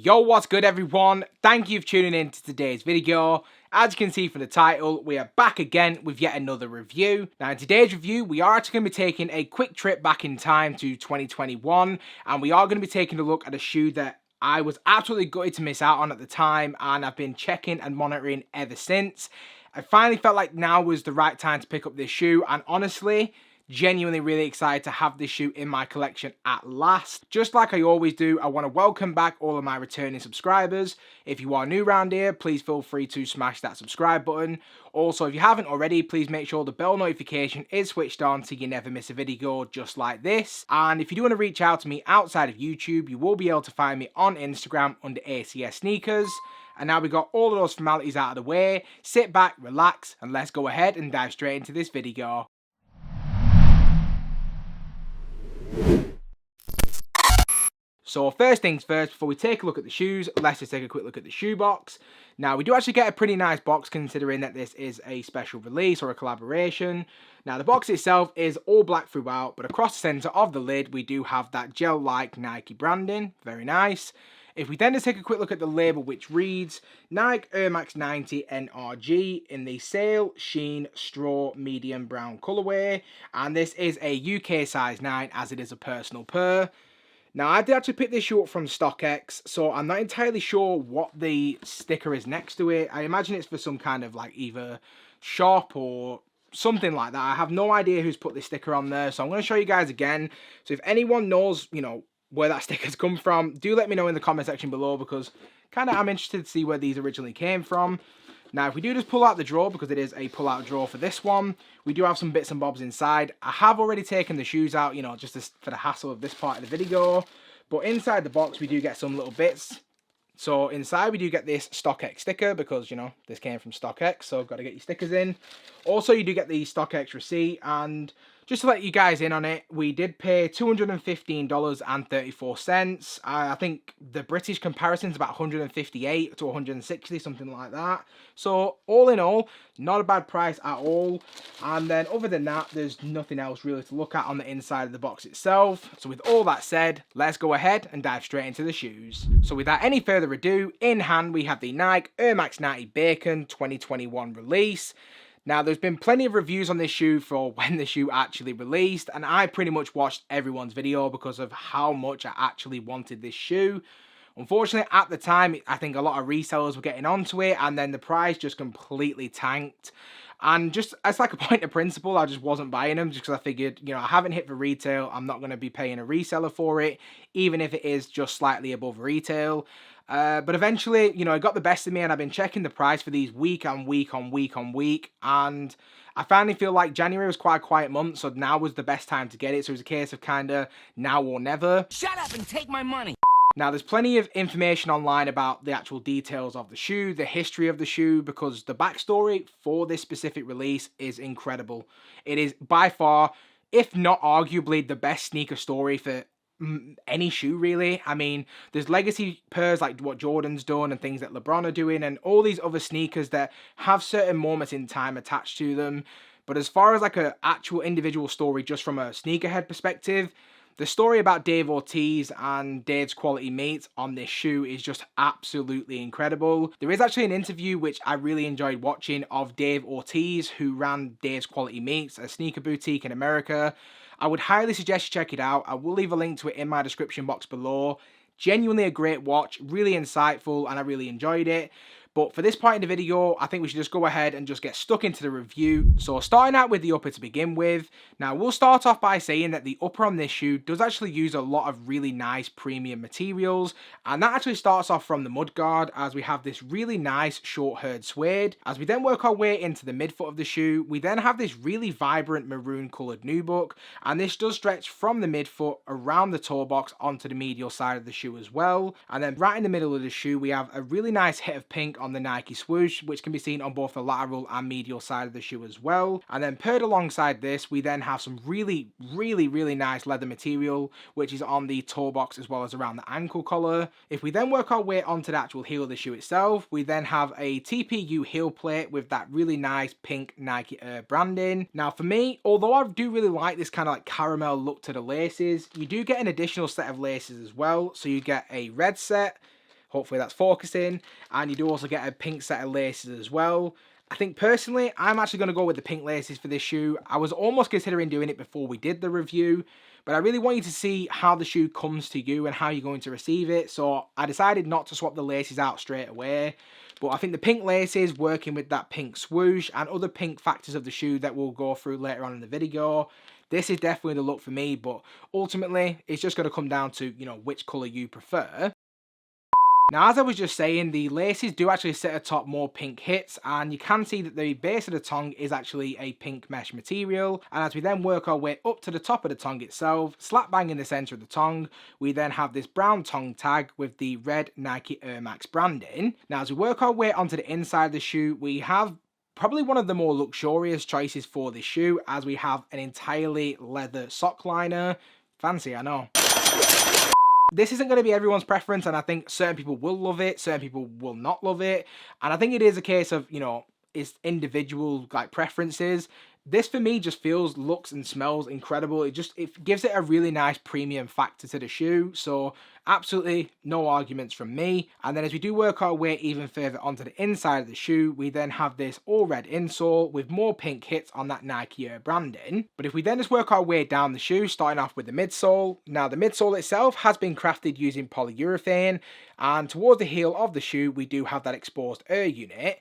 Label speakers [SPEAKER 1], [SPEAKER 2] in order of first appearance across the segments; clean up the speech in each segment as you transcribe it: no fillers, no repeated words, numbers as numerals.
[SPEAKER 1] Yo, what's good everyone? Thank you for tuning in to today's video. As you can see from the title, we are back again with yet another review. Now in today's review, we are actually going to be taking a quick trip back in time to 2021, and we are going to be taking a look at a shoe that I was absolutely gutted to miss out on at the time, and I've been checking and monitoring ever since. I finally felt like now was the right time to pick up this shoe, and honestly, genuinely really excited to have this shoe in my collection at last. Just like I always do, I want to welcome back all of my returning subscribers. If you are new around here, please feel free to smash that subscribe button. Also, if you haven't already, please make sure the bell notification is switched on so you never miss a video just like this. And if you do want to reach out to me outside of YouTube, you will be able to find me on Instagram under ACS Sneakers. And now we got all of those formalities out of the way, sit back, relax, and let's go ahead and dive straight into this video. So first things first, before we take a look at the shoes, let's just take a quick look at the shoe box. Now we do actually get a pretty nice box considering that this is a special release or a collaboration. Now the box itself is all black throughout, but across the centre of the lid we do have that gel-like Nike branding, very nice. If we then just take a quick look at the label, which reads Nike Air Max 90 NRG in the Sail Sheen Straw Medium Brown colourway, and this is a UK size 9 as it is a personal pair. Now, I did actually pick this shoe up from StockX, so I'm not entirely sure what the sticker is next to it. I imagine it's for some kind of like either shop or something like that. I have no idea who's put this sticker on there, so I'm going to show you guys again. So if anyone knows, where that sticker's come from, do let me know in the comment section below, because kind of I'm interested to see where these originally came from. Now, if we do just pull out the drawer, because it is a pull-out drawer for this one, we do have some bits and bobs inside. I have already taken the shoes out, just for the hassle of this part of the video. But inside the box, we do get some little bits. So inside, we do get this StockX sticker, because, this came from StockX, so got to get your stickers in. Also, you do get the StockX receipt, and just to let you guys in on it, we did pay $215.34. I think the British comparison is about 158 to 160, something like that. So all in all, not a bad price at all. And then other than that, there's nothing else really to look at on the inside of the box itself. So with all that said, let's go ahead and dive straight into the shoes. So without any further ado, in hand we have the Nike Air Max 90 Bacon 2021 release. Now, there's been plenty of reviews on this shoe for when the shoe actually released, and I pretty much watched everyone's video because of how much I actually wanted this shoe. Unfortunately, at the time, I think a lot of resellers were getting onto it, and then the price just completely tanked. And just as like a point of principle, I just wasn't buying them just because I figured, I haven't hit for retail. I'm not going to be paying a reseller for it, even if it is just slightly above retail. But eventually, it got the best of me, and I've been checking the price for these week on week on week on week. And I finally feel like January was quite a quiet month, so now was the best time to get it. So it was a case of kind of now or never.
[SPEAKER 2] Shut up and take my money.
[SPEAKER 1] Now, there's plenty of information online about the actual details of the shoe, the history of the shoe, because the backstory for this specific release is incredible. It is by far, if not arguably, the best sneaker story for any shoe, really. I mean, there's legacy pairs like what Jordan's done and things that LeBron are doing and all these other sneakers that have certain moments in time attached to them. But as far as like an actual individual story just from a sneakerhead perspective, the story about Dave Ortiz and Dave's quality meats on this shoe is just absolutely incredible. There is actually an interview which I really enjoyed watching of Dave Ortiz, who ran Dave's Quality Meats, a sneaker boutique in America. I would highly suggest you check it out. I will leave a link to it in my description box below. Genuinely a great watch, really insightful, and I really enjoyed it. But for this point in the video, I think we should just go ahead and just get stuck into the review. So starting out with the upper to begin with. Now we'll start off by saying that the upper on this shoe does actually use a lot of really nice premium materials. And that actually starts off from the mudguard, as we have this really nice short-haired suede. As we then work our way into the midfoot of the shoe, we then have this really vibrant maroon coloured nubuck. And this does stretch from the midfoot around the toe box onto the medial side of the shoe as well. And then right in the middle of the shoe, we have a really nice hit of pink on the Nike swoosh, which can be seen on both the lateral and medial side of the shoe as well. And then paired alongside this, we then have some really nice leather material, which is on the toe box as well as around the ankle collar. If we then work our way onto the actual heel of the shoe itself, we then have a TPU heel plate with that really nice pink Nike Air branding. Now for me, although I do really like this kind of like caramel look to the laces, you do get an additional set of laces as well. So you get a red set, Hopefully that's focusing. And you do also get a pink set of laces as well. I think personally, I'm actually going to go with the pink laces for this shoe. I was almost considering doing it before we did the review, but I really want you to see how the shoe comes to you and how you're going to receive it. So I decided not to swap the laces out straight away. But I think the pink laces, working with that pink swoosh and other pink factors of the shoe that we'll go through later on in the video, this is definitely the look for me. But ultimately, it's just going to come down to, which colour you prefer. Now, as I was just saying, the laces do actually sit atop more pink hits, and you can see that the base of the tongue is actually a pink mesh material. And as we then work our way up to the top of the tongue itself, slap bang in the center of the tongue, we then have this brown tongue tag with the red Nike Air Max branding. Now, as we work our way onto the inside of the shoe, we have probably one of the more luxurious choices for this shoe, as we have an entirely leather sock liner. Fancy, I know. This isn't going to be everyone's preference, and I think certain people will love it, certain people will not love it, and I think it is a case of, it's individual preferences. This for me just feels, looks and smells incredible. It gives it a really nice premium factor to the shoe. So absolutely no arguments from me. And then as we do work our way even further onto the inside of the shoe, we then have this all red insole with more pink hits on that Nike Air branding. But if we then just work our way down the shoe, starting off with the midsole. Now the midsole itself has been crafted using polyurethane, and towards the heel of the shoe we do have that exposed air unit.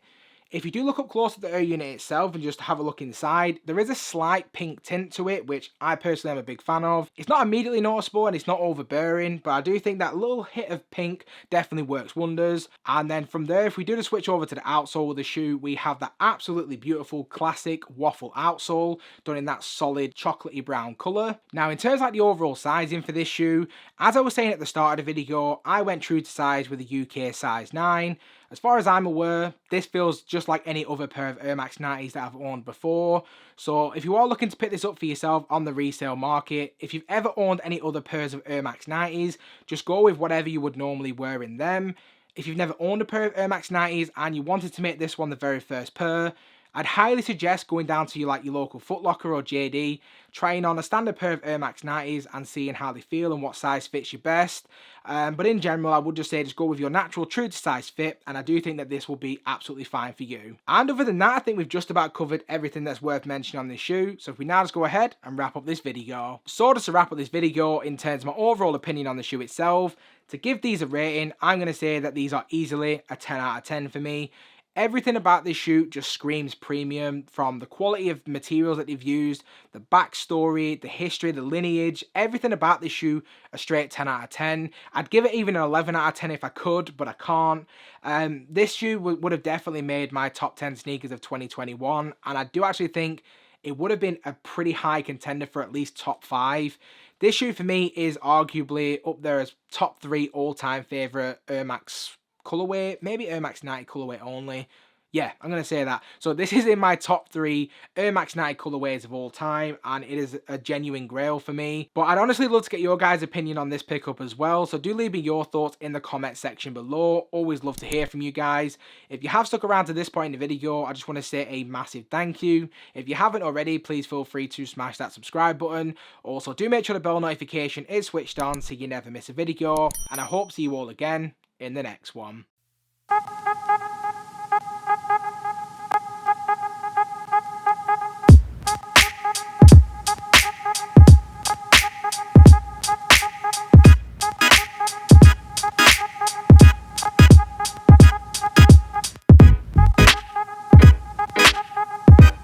[SPEAKER 1] If you do look up close at the air unit itself and just have a look inside, there is a slight pink tint to it, which I personally am a big fan of. It's not immediately noticeable and it's not overbearing, but I do think that little hit of pink definitely works wonders. And then from there, if we do the switch over to the outsole of the shoe, we have that absolutely beautiful classic waffle outsole done in that solid chocolatey brown colour. Now in terms of the overall sizing for this shoe, as I was saying at the start of the video, I went true to size with a UK size 9. As far as I'm aware, this feels just like any other pair of Air Max 90s that I've owned before. So if you are looking to pick this up for yourself on the resale market, if you've ever owned any other pairs of Air Max 90s, just go with whatever you would normally wear in them. If you've never owned a pair of Air Max 90s and you wanted to make this one the very first pair, I'd highly suggest going down to your local Foot Locker or JD, trying on a standard pair of Air Max 90s and seeing how they feel and what size fits you best. But in general, I would just say just go with your natural true to size fit, and I do think that this will be absolutely fine for you. And other than that, I think we've just about covered everything that's worth mentioning on this shoe. So if we now just go ahead and wrap up this video. So just to wrap up this video in terms of my overall opinion on the shoe itself, to give these a rating, I'm going to say that these are easily a 10 out of 10 for me. Everything about this shoe just screams premium, from the quality of materials that they've used, the backstory, the history, the lineage, everything about this shoe, a straight 10 out of 10. I'd give it even an 11 out of 10 if I could, but I can't. This shoe would have definitely made my top 10 sneakers of 2021, and I do actually think it would have been a pretty high contender for at least top 5. This shoe for me is arguably up there as top 3 all-time favourite Air Max colorway, maybe Air Max 90 colorway only. Yeah, I'm going to say that. So this is in my top 3 Air Max 90 colorways of all time, and it is a genuine grail for me. But I'd honestly love to get your guys' opinion on this pickup as well, so do leave me your thoughts in the comment section below. Always love to hear from you guys. If you have stuck around to this point in the video, I just want to say a massive thank you. If you haven't already, please feel free to smash that subscribe button. Also, do make sure the bell notification is switched on so you never miss a video, and I hope to see you all again in the next one.